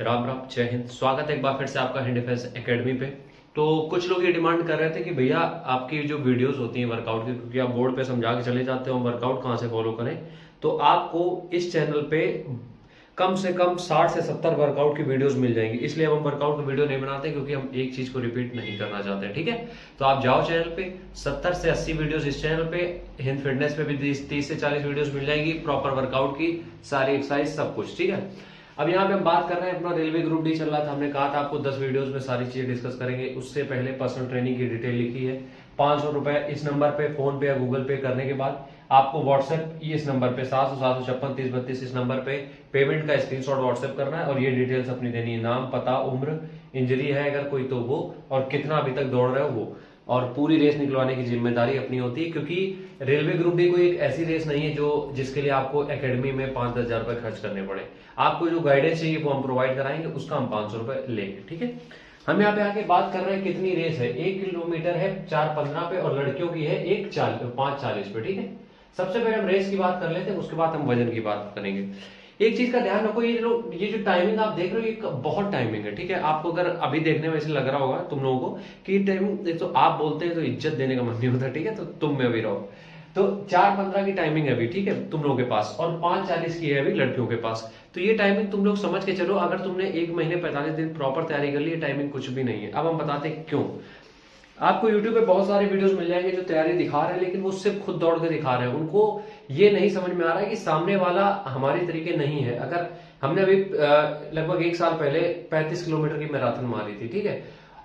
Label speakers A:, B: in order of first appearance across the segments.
A: राम राम, जय हिंद। स्वागत है एक बार फिर से आपका हिंद डिफेंस एकेडमी पे। तो कुछ लोग ये डिमांड कर रहे थे कि भैया आपकी जो वीडियोस होती हैं वर्कआउट की, क्योंकि आप बोर्ड पे समझा के चले जाते हो वर्कआउट कहाँ से फॉलो करें, तो आपको इस चैनल पे कम से कम 60 से 70 वर्कआउट की वीडियोस मिल जाएंगी। इसलिए हम वर्कआउट की वीडियो नहीं बनाते क्योंकि हम एक चीज को रिपीट नहीं करना चाहते हैं। ठीक है, तो आप जाओ चैनल पे, 70 से 80 वीडियोस इस चैनल पे, हिंद फिटनेस पे भी 30 से 40 वीडियोस मिल जाएंगी, प्रॉपर वर्कआउट की सारी एक्सरसाइज सब कुछ। ठीक है, अब यहाँ पे हम बात कर रहे हैं, अपना रेलवे ग्रुप डी चल रहा था, हमने कहा था आपको 10 वीडियोस में सारी चीजें डिस्कस करेंगे। उससे पहले पर्सनल ट्रेनिंग की डिटेल लिखी है। 500 रुपए इस नंबर पे फोन पे या गूगल पे करने के बाद आपको व्हाट्सएप इस नंबर पे 700-756-3032 इस नंबर पे पेमेंट का स्क्रीनशॉट व्हाट्सएप करना है और ये डिटेल्स अपनी देनी है, नाम, पता, उम्र, इंजरी है अगर कोई तो वो, और कितना अभी तक दौड़ रहे हो वो, और पूरी रेस निकलवाने की जिम्मेदारी अपनी होती है। क्योंकि रेलवे ग्रुप डी कोई एक ऐसी रेस नहीं है जो जिसके लिए आपको एकेडमी में 5-10 हजार रुपए खर्च करने पड़े। आपको जो गाइडेंस चाहिए वो हम प्रोवाइड कराएंगे, उसका हम 500 रुपए लेंगे। ठीक है, हम यहाँ पे आके बात कर रहे हैं कितनी रेस है। 1 किलोमीटर है 4:15 पे और लड़कियों की है 5:40 पे। ठीक है, सबसे पहले हम रेस की बात कर लेते हैं, उसके बाद हम वजन की बात करेंगे। एक चीज का ध्यान रखो, ये जो टाइमिंग आप देख रहे हो ये बहुत टाइमिंग है। ठीक है, आपको अगर अभी देखने में ऐसे लग रहा होगा तुम लोगों को कि टाइमिंग, तो आप बोलते हैं तो इज्जत देने का मन नहीं होता। ठीक है, तो तुम में अभी रहो। तो 4:15 की टाइमिंग है अभी, ठीक है, तुम लोगों के पास, और 5:40 की है अभी लड़कियों के पास। तो ये टाइमिंग तुम लोग समझ के चलो। अगर तुमने 1 महीने 45 दिन प्रॉपर तैयारी कर ली, ये टाइमिंग कुछ भी नहीं है। अब हम बताते हैं क्यों। आपको YouTube पे बहुत सारे वीडियोस मिल जाएंगे जो तैयारी दिखा रहे हैं, लेकिन वो सिर्फ खुद दौड़ के दिखा रहे हैं। उनको ये नहीं समझ में आ रहा है कि सामने वाला हमारे तरीके नहीं है। अगर हमने अभी लगभग 1 साल पहले 35 किलोमीटर की मैराथन मारी थी, ठीक है,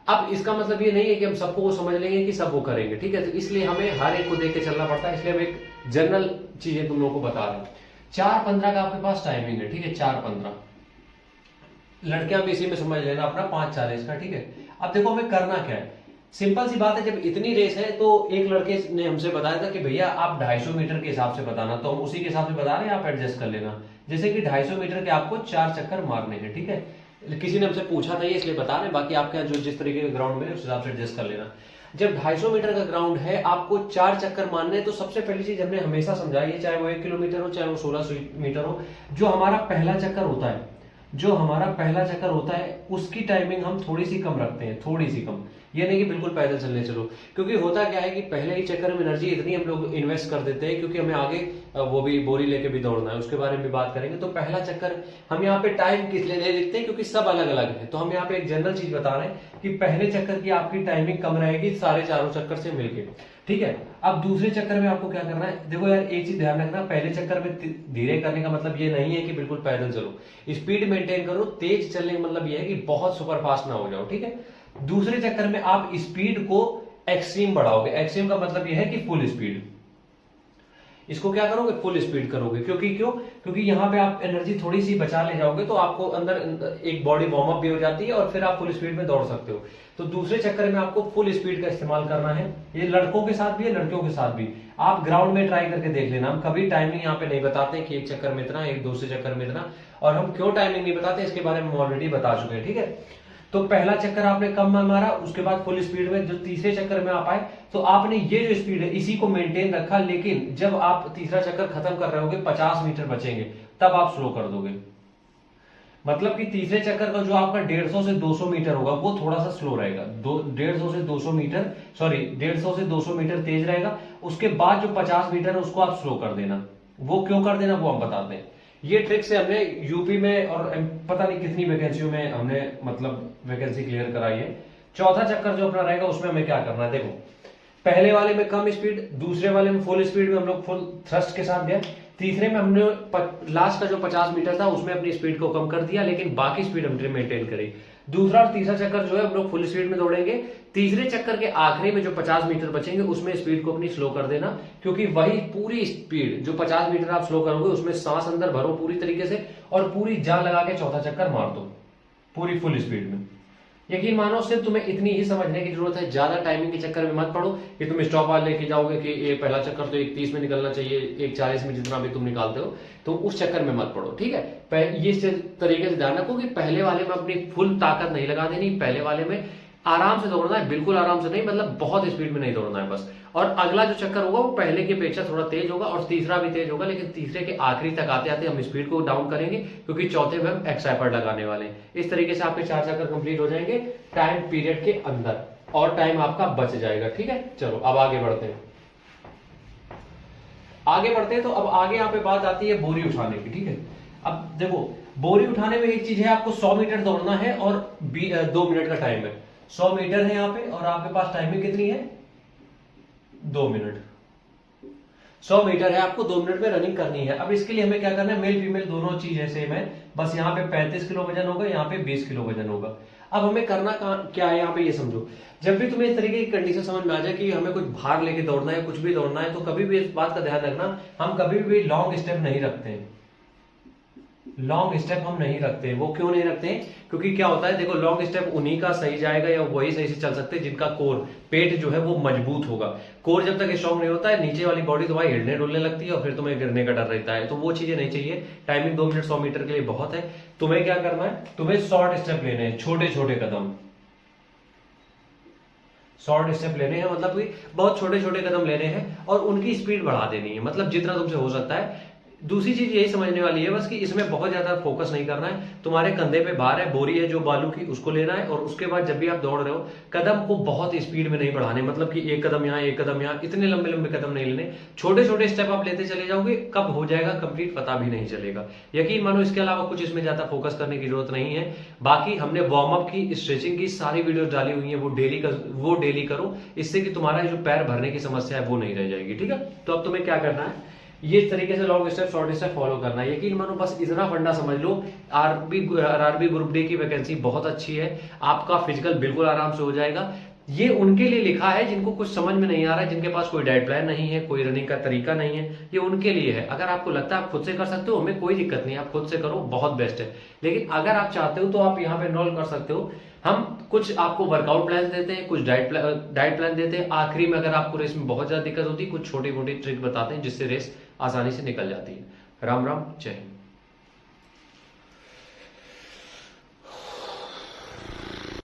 A: अब इसका मतलब ये नहीं है कि हम सबको वो समझ लेंगे कि सब वो करेंगे। ठीक है, तो इसलिए हमें हर एक को देख के चलना पड़ता है। इसलिए हम एक जनरल चीजें तुम लोगों को बता रहे हैं। 4:15 का आपके पास टाइमिंग है। ठीक है, 4:15, लड़कियां भी इसी में समझ लेना अपना 5:40 का। ठीक है, अब देखो हमें करना क्या है, सिंपल सी बात है। जब इतनी रेस है तो एक लड़के ने हमसे बताया था कि भैया आप 250 मीटर के हिसाब से बताना, तो हम उसी के हिसाब से बता रहे हैं, आप एडजस्ट कर लेना। जैसे कि 250 मीटर के आपको 4 चक्कर मारने हैं। ठीक है, किसी ने हमसे पूछा था ये, इसलिए बता रहे हैं, बाकी आपके जो जिस तरीके का ग्राउंड में उस हिसाब से एडजस्ट कर लेना। जब 250 मीटर का ग्राउंड है, आपको 4 चक्कर मारने, तो सबसे पहली चीज हमने हमेशा समझाई है, चाहे वो 1 किलोमीटर हो चाहे वो 16 मीटर हो, जो हमारा पहला चक्कर होता है, उसकी टाइमिंग हम थोड़ी सी कम रखते हैं, थोड़ी सी कम। ये नहीं कि बिल्कुल पैदल चलने चलो, क्योंकि होता क्या है कि पहले ही चक्कर में एनर्जी इतनी हम लोग इन्वेस्ट कर देते हैं, क्योंकि हमें आगे वो भी बोरी लेके भी दौड़ना है, उसके बारे में भी बात करेंगे। तो पहला चक्कर हम यहाँ पे टाइम किस लिए लिखते हैं, क्योंकि सब अलग अलग है। तो हम यहाँ पे एक जनरल चीज बता रहे हैं कि पहले चक्कर की आपकी टाइमिंग कम रहेगी सारे चारों चक्कर से मिलके। ठीक है, अब दूसरे चक्कर में आपको क्या करना है, देखो यार एक चीज ध्यान रखना, पहले चक्कर में धीरे करने का मतलब ये नहीं है कि बिल्कुल पैदल चलो, स्पीड मेंटेन करो। तेज चलने का मतलब ये है कि बहुत सुपर फास्ट ना हो जाओ। ठीक है, दूसरे चक्कर में आप स्पीड को एक्सट्रीम बढ़ाओगे। एक्सट्रीम का मतलब यह है कि फुल स्पीड, इसको क्या करोगे, फुल स्पीड करोगे। क्योंकि यहाँ पे आप एनर्जी थोड़ी सी बचा ले जाओगे, तो आपको अंदर एक बॉडी वार्म अप भी हो जाती है और फिर आप फुल स्पीड में दौड़ सकते हो। तो दूसरे चक्कर में आपको फुल स्पीड का इस्तेमाल करना है। ये लड़कों के साथ भी है, लड़कियों के साथ भी। आप ग्राउंड में ट्राई करके देख लेना। हम कभी टाइमिंग यहाँ पे नहीं बताते कि 1 चक्कर में इतना, एक दूसरे चक्कर में इतना, और हम क्यों टाइमिंग नहीं बताते इसके बारे में हम ऑलरेडी बता चुके हैं। ठीक है, तो पहला चक्कर आपने कम मारा, उसके बाद फुल स्पीड में। जो तीसरे चक्कर में आप आए तो आपने ये जो स्पीड है इसी को मेंटेन रखा, लेकिन जब आप तीसरा चक्कर खत्म कर रहे होगे, 50 मीटर बचेंगे, तब आप स्लो कर दोगे। मतलब कि तीसरे चक्कर का जो आपका 150 से 200 मीटर होगा वो थोड़ा सा स्लो रहेगा। 150 से 200 मीटर, सॉरी 150 से 200 मीटर तेज रहेगा। उसके बाद जो 50 मीटर है उसको आप स्लो कर देना। वो क्यों कर देना वो हम बताते हैं। ये ट्रिक से हमने यूपी में और पता नहीं कितनी वैकेंसियों में हमने मतलब वैकेंसी क्लियर कराई है। चौथा चक्कर जो अपना रहेगा उसमें हमें क्या करना है, देखो पहले वाले में कम स्पीड, दूसरे वाले में फुल स्पीड में हम लोग फुल थ्रस्ट के साथ गए, तीसरे में हमने लास्ट का जो 50 मीटर था उसमें अपनी स्पीड को कम कर दिया, लेकिन बाकी स्पीड हमने मेंटेन करी। दूसरा और तीसरा चक्कर जो है हम लोग फुल स्पीड में दौड़ेंगे। तीसरे चक्कर के आखिरी में जो 50 मीटर बचेंगे उसमें स्पीड को अपनी स्लो कर देना, क्योंकि वही पूरी स्पीड जो 50 मीटर आप स्लो करोगे उसमें सांस अंदर भरो पूरी तरीके से और पूरी जान लगा के चौथा चक्कर मार दो पूरी फुल स्पीड में। यकीन मानो सिर्फ तुम्हें इतनी ही समझने की जरूरत है, ज्यादा टाइमिंग के चक्कर में मत पड़ो कि तुम स्टॉप वाल लेके जाओगे कि ये पहला चक्कर तो 1:30 में निकलना चाहिए, 1:40 में जितना भी तुम निकालते हो, तो उस चक्कर में मत पड़ो। ठीक है, ये तरीके से ध्यान रखो कि पहले वाले में अपनी फुल ताकत नहीं लगा देनी। पहले वाले में आराम से दौड़ना है, बिल्कुल आराम से नहीं, मतलब बहुत स्पीड में नहीं दौड़ना है बस। और अगला जो चक्कर होगा वो पहले की अपेक्षा थोड़ा तेज होगा और तीसरा भी तेज होगा, लेकिन तीसरे के आखिरी तक आते आते हम स्पीड को डाउन करेंगे क्योंकि चौथे में हम एक्स्ट्रा एफर्ट लगाने वाले हैं। इस तरीके से आपके 4 चक्कर कंप्लीट हो जाएंगे टाइम पीरियड के अंदर और टाइम आपका बच जाएगा। ठीक है, चलो अब आगे बढ़ते हैं। तो अब आगे यहाँ पे बात आती है बोरी उठाने की। ठीक है, अब देखो बोरी उठाने में एक चीज है, आपको 100 मीटर दौड़ना है और 2 मिनट का टाइम है। 100 मीटर है यहाँ पे और आपके पास टाइमिंग कितनी है, 2 मिनट। 100 मीटर है, आपको 2 मिनट में रनिंग करनी है। अब इसके लिए हमें क्या करना है, मेल फीमेल दोनों चीजें सेम है, बस यहाँ पे 35 किलो वजन होगा, यहाँ पे 20 किलो वजन होगा। अब हमें करना क्या है यहाँ पे, ये समझो। जब भी तुम्हें इस तरीके की कंडीशन समझ में आ जाए कि हमें कुछ भार लेके दौड़ना है, कुछ भी दौड़ना है, तो कभी भी इस बात का ध्यान रखना, हम कभी भी लॉन्ग स्टेप नहीं रखते हैं। लॉन्ग स्टेप हम नहीं रखते हैं। वो क्यों नहीं रखते हैं, क्योंकि क्या होता है, देखो लॉन्ग स्टेप उन्हीं का सही जाएगा या वही सही से चल सकते हैं जिनका कोर, पेट जो है वो मजबूत होगा। कोर जब तक स्ट्रॉन्ग नहीं होता है, नीचे वाली बॉडी तुम्हारी हिलने डुलने लगती है और फिर तुम्हें गिरने का डर रहता है। तो वो चीजें नहीं चाहिए। टाइमिंग 2 मिनट 100 मीटर के लिए बहुत है। तुम्हें क्या करना है, तुम्हें शॉर्ट स्टेप लेने हैं, छोटे छोटे कदम। शॉर्ट स्टेप लेने हैं मतलब कि बहुत छोटे छोटे कदम लेने हैं और उनकी स्पीड बढ़ा देनी है, मतलब जितना तुमसे हो सकता है। दूसरी चीज यही समझने वाली है बस कि इसमें बहुत ज्यादा फोकस नहीं करना है। तुम्हारे कंधे पे भार है, बोरी है जो बालू की, उसको लेना है और उसके बाद जब भी आप दौड़ रहे हो, कदम को बहुत स्पीड में नहीं बढ़ाने, मतलब कि एक कदम यहाँ एक कदम यहाँ, इतने लंबे लंबे कदम नहीं लेने। छोटे छोटे स्टेप आप लेते चले जाओगे, कब हो जाएगा कंप्लीट पता भी नहीं चलेगा। यकीन मानो, इसके अलावा कुछ इसमें ज्यादा फोकस करने की जरूरत नहीं है। बाकी हमने वार्म अप की, स्ट्रेचिंग की सारी वीडियो डाली हुई है, वो डेली करो, इससे कि तुम्हारा जो पैर भरने की समस्या है वो नहीं रह जाएगी। ठीक है, तो अब तुम्हें क्या करना है, ये इस तरीके से long step short step follow करना है। यकीन मानो, बस इतना फंडा समझ लो। आरआरबी ग्रुप डी की वैकेंसी बहुत अच्छी है, आपका फिजिकल बिल्कुल आराम से हो जाएगा। ये उनके लिए लिखा है जिनको कुछ समझ में नहीं आ रहा है, जिनके पास कोई डाइट प्लान नहीं है, कोई रनिंग का तरीका नहीं है, ये उनके लिए है। अगर आपको लगता है आप खुद से कर सकते हो, हमें कोई दिक्कत नहीं, आप खुद से करो, बहुत बेस्ट है। लेकिन अगर आप चाहते हो तो आप यहाँ पे एनरोल कर सकते हो। हम कुछ आपको वर्कआउट प्लान देते हैं, कुछ डाइट प्लान देते हैं। आखिरी में अगर आपको रेस में बहुत ज्यादा दिक्कत होती है, कुछ छोटी मोटी ट्रिक बताते हैं जिससे रेस आसानी से निकल जाती है। राम राम, जय हिंद।